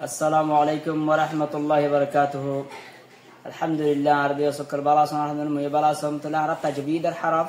Assalamualaikum warahmatullahi wabarakatuh. Alhamdulillah ardi sukar balasam alhamdulillah balasam tala arab tajbid al harf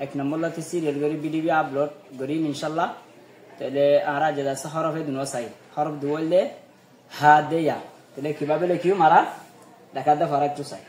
एक number ला serial गरी video upload गरी इंशाल्लाह तले आरा जदा से हरफ दुनो साई हरफ दुवले हा दे या तले কিভাবে লিখিও মারা দেখা দে ফারাক টু সাই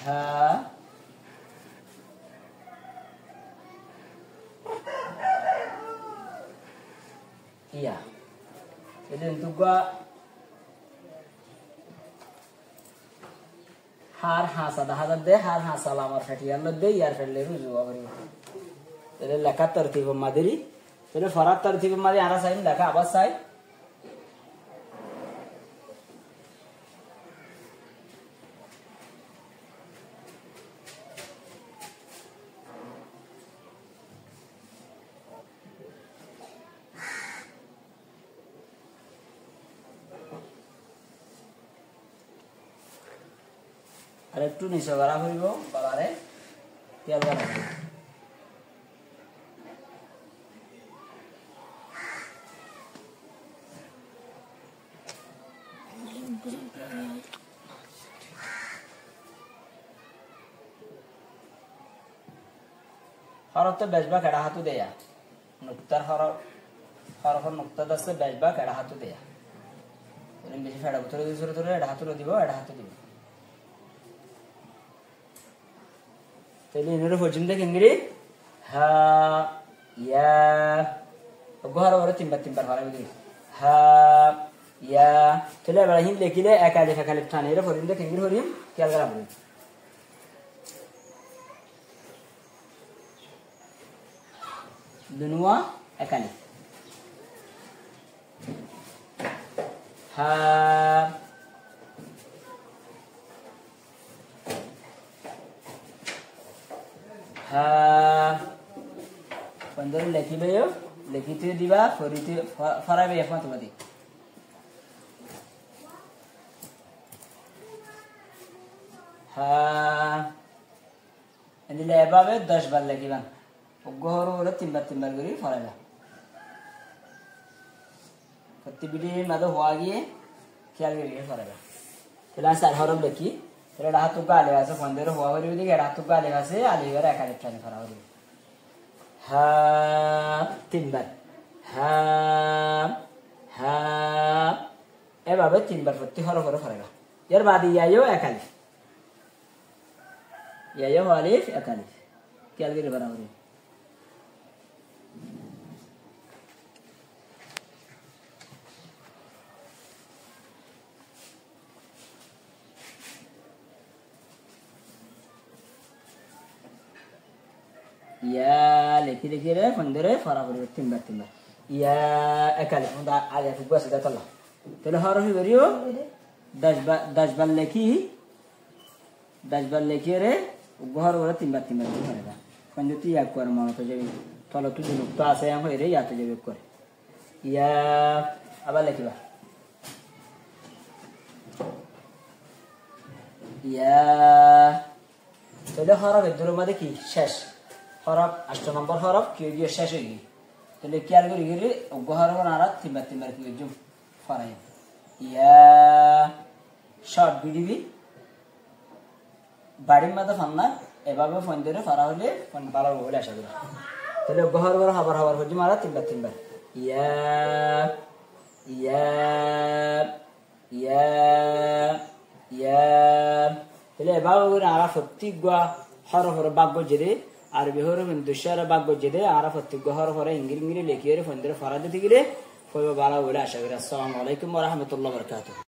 ha iya jadi untuk gua har hasa dah ada deh har hasa lamar fatiyan lo deh yar felle ruju agari jadi lekha tertib madiri jadi farak tertib madiri ara sain lekha abas sai আর একটু নিচে করা হইব বাবারে তেল করা হইব হরফ তো বেজবা কেডা হাতু দেয়া নুক্তার হরফের নুক্তা দাসে বেজবা কেডা হাতু দেয়া এরকম বেশি ফেড়া উতরে ধরে এডা হাতু দিব এডা হাতু দিব Tadi ini ruh jumlah kengiri ha ya gua harus timbar hari ini ha ya tadi balahin lekile akalif thane ini ruh jumlah kengiri horium kya kara bolu dunua akalif ha ha पंदर Lekhi बेयो लेखिते दिबा फरिते फराबे एफा तबदी ha अनि लेबाबे 10 बार लेखिबान गहरो रे 3 बार गरी फराबा प्रतिबिडी मादो होआगिए ख्याल गरी फराबा तला सार हरम लेखी तेरे डातु का आले वासे पंदर हुआ वरी उदी के डातु का आले वासे आले वर एकालिफ थाने फरावरी हा তিনবার ha এভাবে তিনবার প্রতি হরফ করে ফরাবা এর বাদ ইয়ায়ো একালিফ ইয়ায়ো আলিফ একালিফ খেয়াল করে ফরাবরি ya leki re pandere fara bari timbar ya akal onda aya tu gua sudah telah tele harus beriyo dashbal leki re gua harus timbar fara panjuti ya kuar mau to jadi tolo tu nukta ase yang hoire ya to jadi kore ya abal leki ba ya tele harus beduro made ki shesh हरफ 8 number हरफ के गयो शेष होगी तले क्या करी गिरे गहर बनारा तिमर की जो फराय या शॉर्ट वीडियो बाड़ी में तो फन्ना एबाबे फोन देरे फरा होले फोन बाला होले आशा करा तले गहर हबर होजी मारा तिमर या तले एबाबे आरा फत्ती गवा हरफ बागो जरे আর বিহরে দুশারা বাগ বজেদে আর ফতি গহর পরে ইংরি লেখিয়ে ফন্দরে ফরাদে দিগিরে কইবা বালা বলে আশা করি আসসালামু আলাইকুম ওয়া রাহমাতুল্লাহি ওয়া বারাকাতুহু